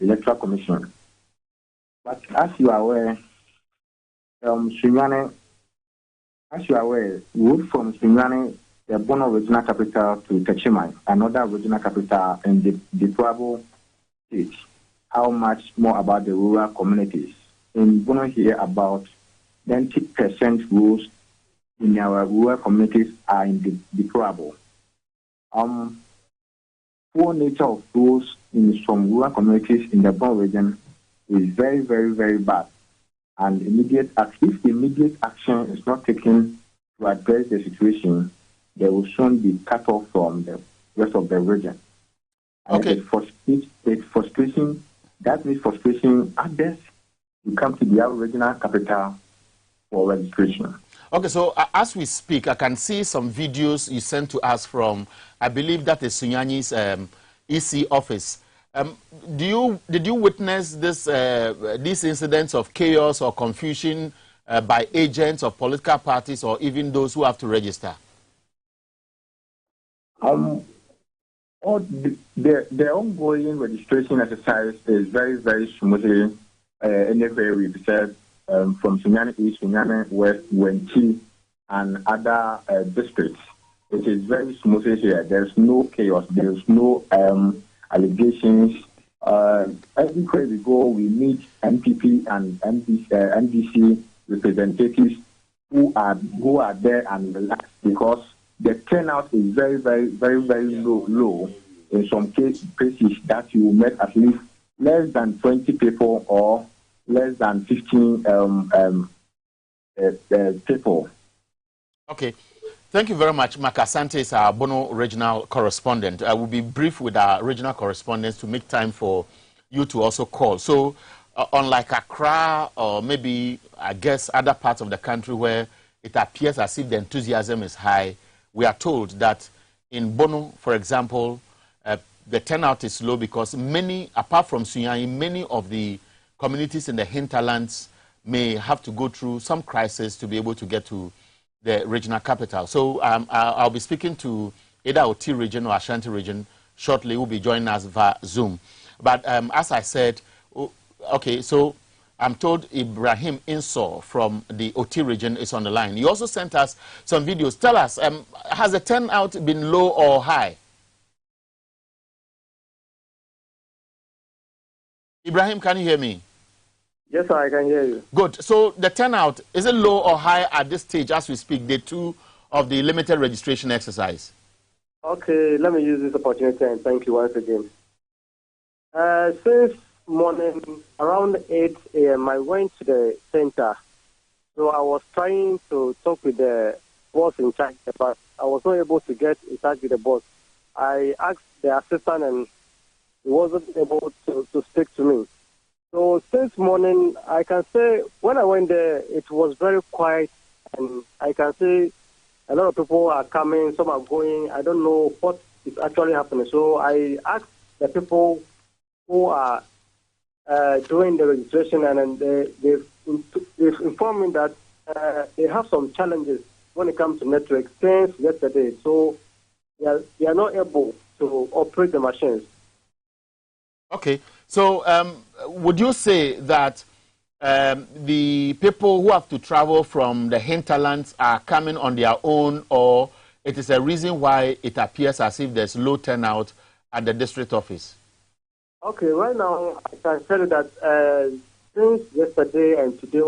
Electoral Commission. But as you are aware, Sunyani, route from Sunyani, the Bono regional capital, to Techimai, another regional capital in the Deplorable state. How much more about the rural communities? In Bono here, about 90% roads in our rural communities are in the deplorable. Poor nature of roads in some rural communities in the Bono region is very, very, very bad. And if immediate action is not taken to address the situation, they will soon be cut off from the rest of the region. Okay. It's frustration. That means frustration others to come to the regional capital for registration. Okay, so as we speak, I can see some videos you sent to us from, I believe that is Sunyanyi's EC office. Did you witness these incidents of chaos or confusion by agents of political parties or even those who have to register? The ongoing registration exercise is very, very smoothly. Anywhere we said from Sunyani East, Sunyani West, Wenchi, and other districts. It is very smoothly here. There's no chaos. There's no allegations. Everywhere we go, we meet MPP and NDC representatives who are there and relaxed because the turnout is very, very, very, very low. In some cases that you met at least less than 20 people or less than 15 people. Okay. Thank you very much. Mark Asante is our Bono regional correspondent. I will be brief with our regional correspondents to make time for you to also call. So, unlike Accra or maybe, I guess, other parts of the country where it appears as if the enthusiasm is high, we are told that in Bono, for example, the turnout is low because many, apart from Sunyanyi, many of the communities in the hinterlands may have to go through some crisis to be able to get to the regional capital. So I'll be speaking to either Oti region or Ashanti region shortly. Will be joining us via Zoom. But as I said, okay, so I'm told Ibrahim Inso from the Oti region is on the line. You also sent us some videos. Tell us, has the turnout been low or high? Ibrahim, can you hear me? Yes, sir, I can hear you. Good. So the turnout, is it low or high at this stage as we speak, day 2 of the limited registration exercise? Okay, let me use this opportunity and thank you once again. Since morning, around 8 a.m., I went to the center. So I was trying to talk with the boss in charge, but I was not able to get in touch with the boss. I asked the assistant and he wasn't able to speak to me. So since morning, I can say when I went there, it was very quiet, and I can say a lot of people are coming, some are going. I don't know what is actually happening. So I asked the people who are doing the registration, and they've informed me that they have some challenges when it comes to network since yesterday. So they are not able to operate the machines. Okay. So would you say that the people who have to travel from the hinterlands are coming on their own, or it is a reason why it appears as if there's low turnout at the district office? Okay, right now I can tell you that since yesterday and today,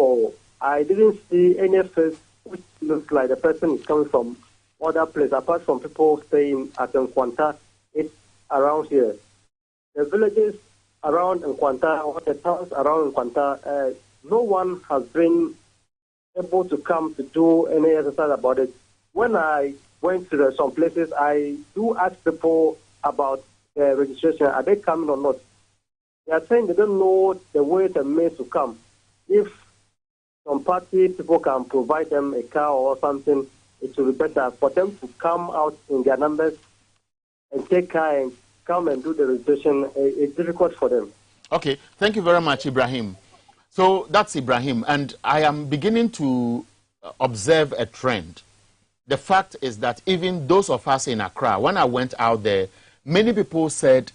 I didn't see any face which looks like the person is coming from other place, apart from people staying at Nkwanta. It's around here. The villages around Nkwanta, or the towns around Nkwanta, no one has been able to come to do any exercise about it. When I went to some places, I do ask people about the registration. Are they coming or not? They are saying they don't know the ways and means to come. If some party people can provide them a car or something, it will be better for them to come out in their numbers and take car and come and do the registration. It's difficult for them. Okay, thank you very much, Ibrahim. So that's Ibrahim, and I am beginning to observe a trend. The fact is that even those of us in Accra, when I went out there, many people said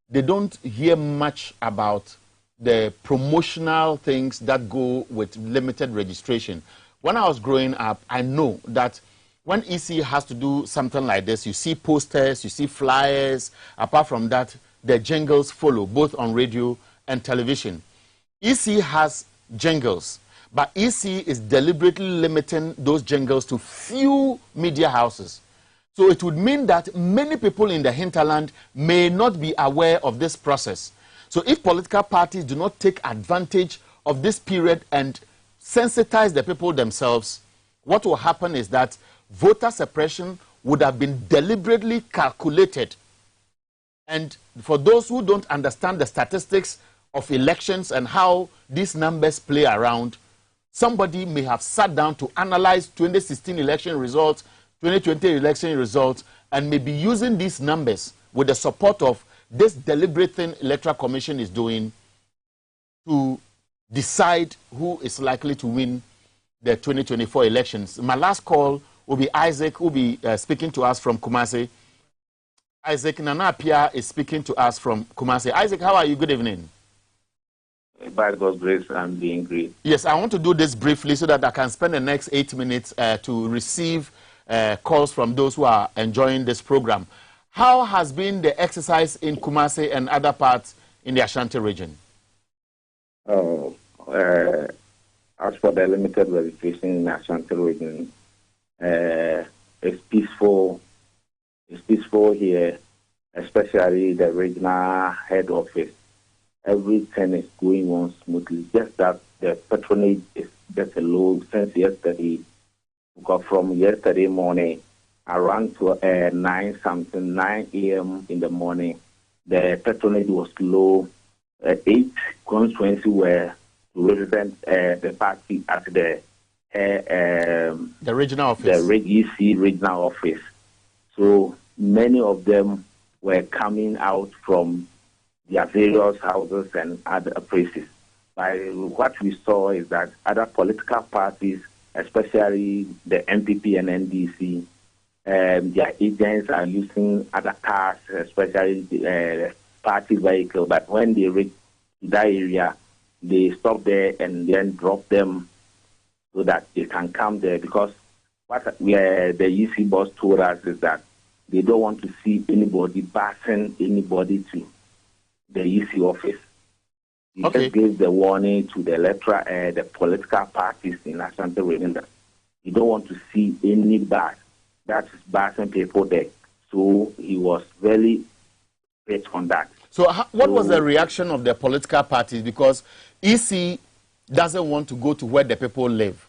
they don't hear much about the promotional things that go with limited registration. When I was growing up, I know that when EC has to do something like this, you see posters, you see flyers. Apart from that, the jingles follow, both on radio and television. EC has jingles, but EC is deliberately limiting those jingles to few media houses. So it would mean that many people in the hinterland may not be aware of this process. So if political parties do not take advantage of this period and sensitize the people themselves, what will happen is that voter suppression would have been deliberately calculated. And for those who don't understand the statistics of elections and how these numbers play around, somebody may have sat down to analyze 2016 election results, 2020 election results, and may be using these numbers with the support of this deliberate thing Electoral Commission is doing to decide who is likely to win the 2024 elections. My last call will be Isaac, who will be speaking to us from Kumasi. Isaac Nana Apia is speaking to us from Kumasi. Isaac, how are you? Good evening. By God's grace, I'm being great. Yes, I want to do this briefly so that I can spend the next 8 minutes to receive calls from those who are enjoying this program. How has been the exercise in Kumasi and other parts in the Ashanti region? As for the limited registration in the Ashanti region, it's peaceful. It's peaceful here, especially the regional head office. Everything is going on smoothly. Just that the patronage is just a low since yesterday. Because from yesterday morning, around to 9 a.m. in the morning, the patronage was low. 8 constituencies were to represent the party at the regional office, the EC regional office. So many of them were coming out from their various houses and other places. By what we saw is that other political parties, especially the MPP and NDC, their agents are using other cars, especially the party vehicle. But when they reach that area, they stop there and then drop them so that they can come there. Because what the EC boss told us is that they don't want to see anybody passing anybody to the EC office. He just gave the warning to the electoral, the political parties in Ashanti region that you don't want to see any bad that's passing people there. So he was very strict on that. So what was the reaction of the political parties? Because EC doesn't want to go to where the people live.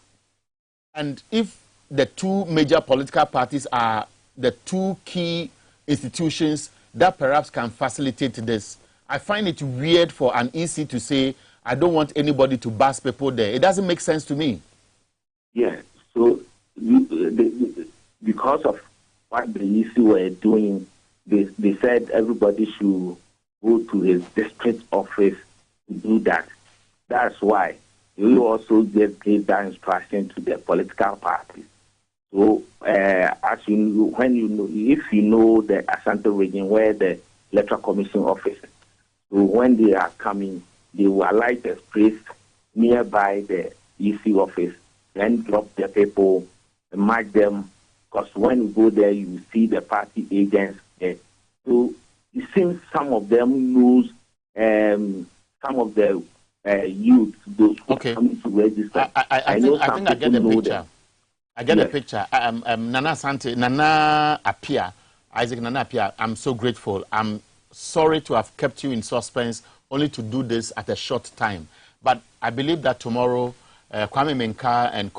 And if the two major political parties are the two key institutions that perhaps can facilitate this, I find it weird for an EC to say, I don't want anybody to bus people there. It doesn't make sense to me. Yeah, so because of what the EC were doing, they said everybody should go to his district office to do that. That's why we also just gave that instruction to the political parties. So, as you know, if you know the Ashanti region where the Electoral Commission office, So when they are coming, they will alight a place nearby the EC office, then drop the people, mark them, because when you go there, you see the party agents there. So it seems some of them lose some of the youth, those who are coming to register. I think I get the picture. I get the picture. Nana Sante, Nana Apia, Isaac Nana Apia, I'm so grateful. I'm sorry to have kept you in suspense only to do this at a short time. But I believe that tomorrow, Kwame Menka and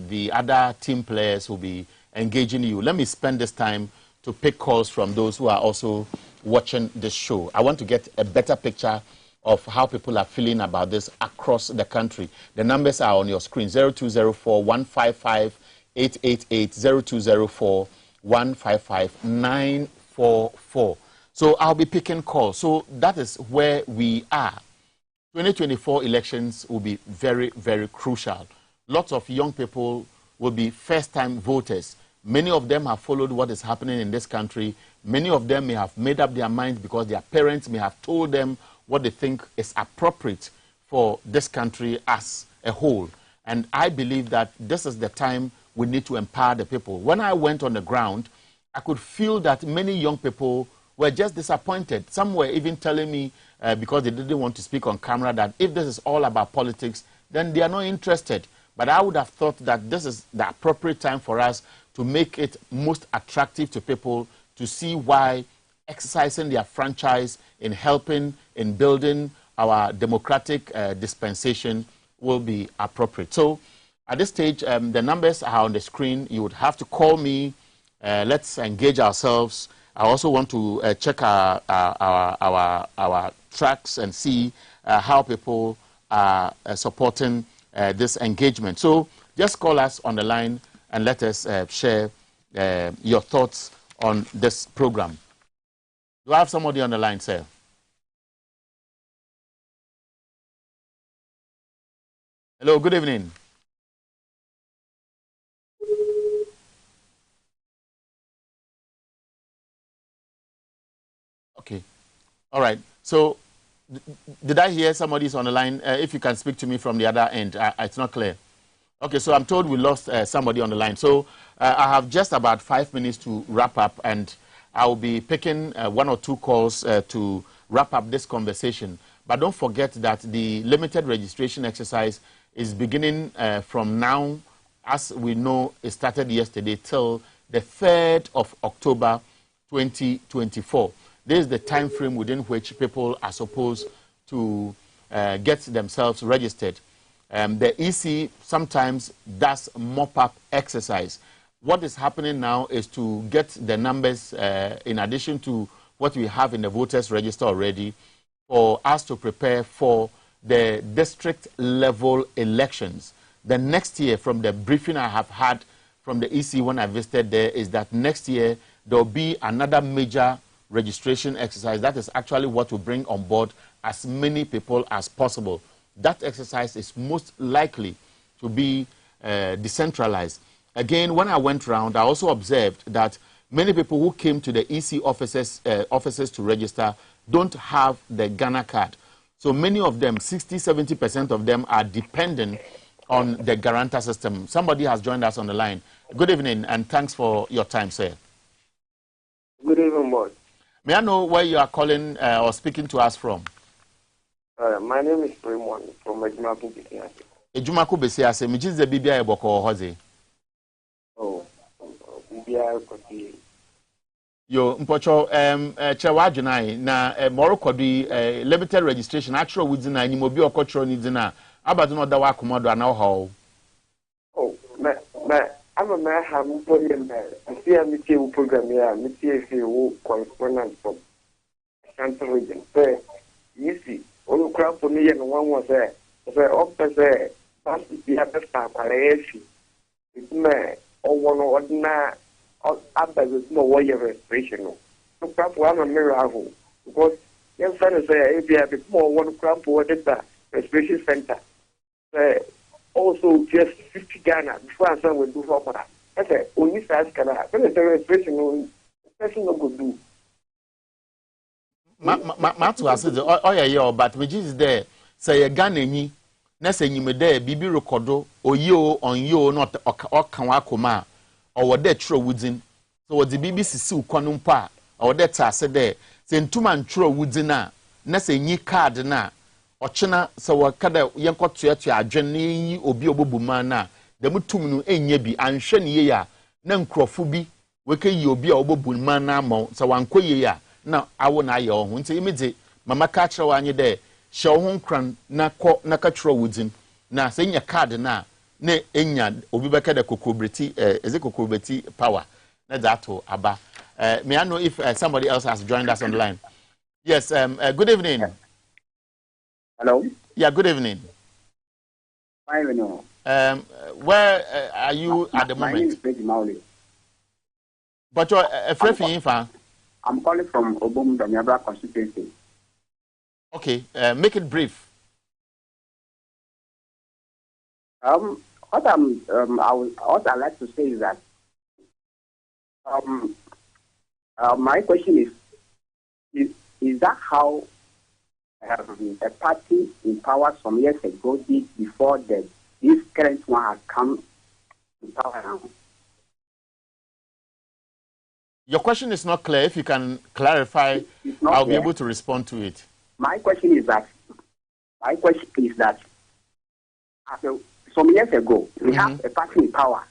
the other team players will be engaging you. Let me spend this time to pick calls from those who are also watching this show. I want to get a better picture of how people are feeling about this across the country. The numbers are on your screen, 0204-155-888, 0204-155-944. So I'll be picking calls. So that is where we are. 2024 elections will be very, very crucial. Lots of young people will be first-time voters. Many of them have followed what is happening in this country. Many of them may have made up their minds because their parents may have told them what they think is appropriate for this country as a whole. And I believe that this is the time we need to empower the people. When I went on the ground, I could feel that many young people were just disappointed. Some were even telling me, because they didn't want to speak on camera, that if this is all about politics, then they are not interested. But I would have thought that this is the appropriate time for us to make it most attractive to people to see why exercising their franchise in helping, in building our democratic dispensation will be appropriate. So at this stage, the numbers are on the screen. You would have to call me. Let's engage ourselves. I also want to check our tracks and see how people are supporting this engagement. So just call us on the line and let us share your thoughts on this program. Do I have somebody on the line, sir? Hello, good evening. Okay. All right. So did I hear somebody's on the line? If you can speak to me from the other end, it's not clear. Okay, so I'm told we lost somebody on the line. So I have just about 5 minutes to wrap up, and I'll be picking one or two calls to wrap up this conversation. But don't forget that the limited registration exercise is beginning from now. As we know, it started yesterday till the 3rd of October 2024. This is the time frame within which people are supposed to get themselves registered. The EC sometimes does mop-up exercise. What is happening now is to get the numbers in addition to what we have in the voters register already for us to prepare for the district level elections. The next year, from the briefing I have had from the EC when I visited there, is that next year there will be another major registration exercise. That is actually what will bring on board as many people as possible. That exercise is most likely to be decentralized. Again, when I went around, I also observed that many people who came to the EC offices to register don't have the Ghana card. So many of them, 60–70% of them, are dependent on the guarantor system. Somebody has joined us on the line. Good evening, and thanks for your time, sir. Good evening, boss. May I know where you are calling or speaking to us from? My name is Raymond from Ejumaku Besiase. Ejumaku Besiase, which is the Bibia Eboko Hoze. Oh, Bibia Kosi. Yo, Mpocho, Chewajunai, na Morocco limited registration, actual within any mobile cultural needs in a Abadino Dawa Komodo and how. Oh, I'm a man, have I see a meeting program here, meeting a correspondent from Central Region. You see. All crap for me and one was there. Officer, that's the other staff. It's me, or one or not, after there's no way of registration. So, crap, I'm a miracle because your son is there. If you have more one crap for the registration center, also just 50 Ghana before I will do for that. I said, only size can I have. When the registration, person not good do. to us oh but which is there say a Ghanaian na say nyime there bibi recordo oyo on yo not okan wakoma or what there tro wooden so what the BBC si ukonu mpa or that say there say ntuma ntro wooden na say nyi card na ochena so wakada yenkoto to adwen ni obi obobuma na the mutum no enye bi anhwe ne ye ya na nkrofo bi weke yi obi a obobuma na ma so wankoye ya na awo na aye ho nti imede mama ka kire wanye de hye ho nkran na ko na ka kire wudin na se nya card na enya obi beka de kokobreti kokobreti power na that to aba may I know if somebody else has joined us on the line. Yes, good evening. Hello. Yeah, good evening. Fine, you where are you at the moment? My name is Betty Mauli. But you're a friend. I'm calling from Obum Damiabra constituency. Okay, make it brief. What I'd like to say is that my question is that how a party in power some years ago did before this current one has come to power now? Your question is not clear. If you can clarify, I'll be able to respond to it. My question is that some years ago, we have a party in power.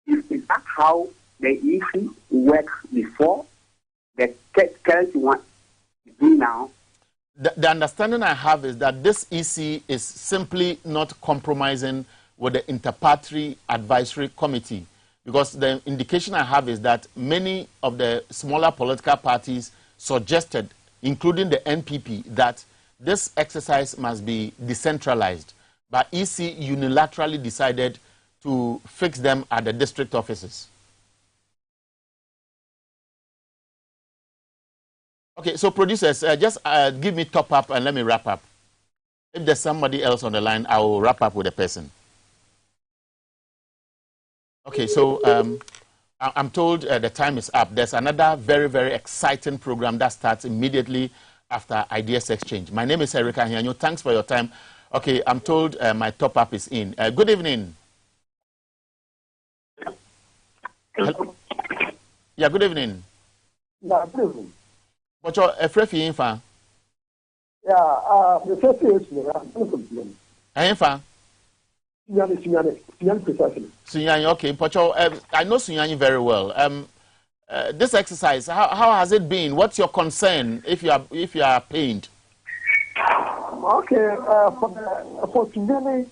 Is that how the issue works before the current one is doing now? The understanding I have is that this EC is simply not compromising with the Interparty Advisory Committee, because the indication I have is that many of the smaller political parties suggested, including the NPP, that this exercise must be decentralized. But EC unilaterally decided to fix them at the district offices. Okay, so producers, just give me top up and let me wrap up. If there's somebody else on the line, I will wrap up with a person. Okay, so I'm told the time is up. There's another very, very exciting program that starts immediately after Ideas Exchange. My name is Ahianyo. Thanks for your time. Okay, I'm told my top up is in. Good evening. Hello? Yeah, good evening. Yeah, good evening. What's your friend fan? Yeah, the first thing is Sunyani precisely. Sunyani, okay. Pocho, I know Sunyani very well. This exercise, how has it been? What's your concern if you are pained? Okay, for Sunyani,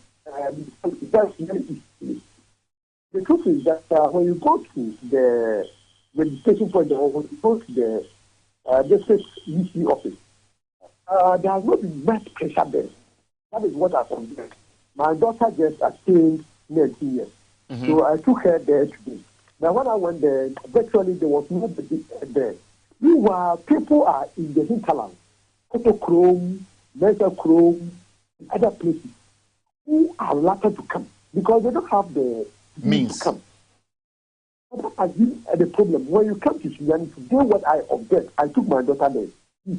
the truth is that when you go to the registration point, or when you go to the district UC office, there has not been much pressure there. That is what I've observed. My daughter just attained 19 years. So I took her there today. Now when I went there, virtually there was nobody there. People are in the hinterland, Chrome, Mental Chrome, other places, who are lucky to come because they don't have the means to come. So that has been the problem. When you come to Sudan, today what I observed, I took my daughter there.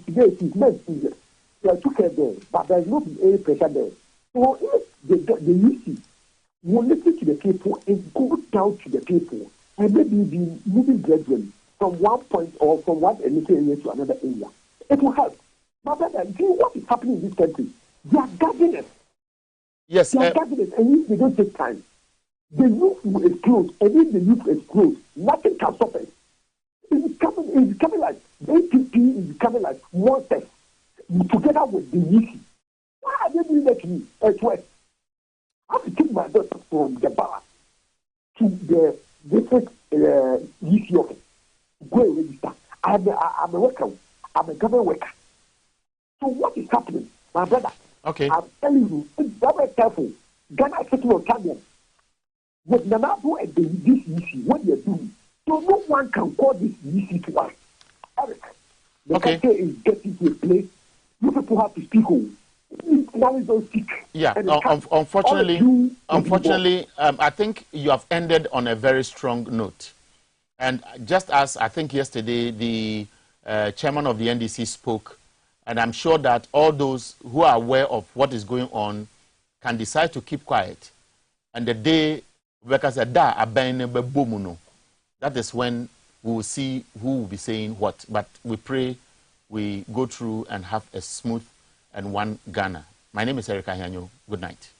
Today she's 19 years. So I took her there, but there is not any pressure there. So if the UC will listen to the people and go down to the people and maybe be moving gradually from one point or from one area to another area, it will help. But see what is happening in this country. They are guarding us. Yes, they are guarding us, and if they don't take time, the youth will explode. And if the youth explodes, nothing can stop it. It's becoming like the APP is becoming like monsters together with the UC. Why are they doing that to me? I have to take my daughter from the bar to the district UC office. Go and register. I'm a worker. I'm a government worker. So what is happening, my brother? Okay. I'm telling you, be very careful. Ghana is taking your time. With Nanabu and this UC, what you're doing, so no one can call this UC to us. Eric, the country is getting to a place you people have to speak on. Don't speak. Yeah, unfortunately, I think you have ended on a very strong note. And just as I think yesterday the chairman of the NDC spoke And I'm sure that all those who are aware of what is going on can decide to keep quiet. And the day that is when we will see who will be saying what. But we pray we go through and have a smooth and one Ghana. My name is Ahianyo. Good night.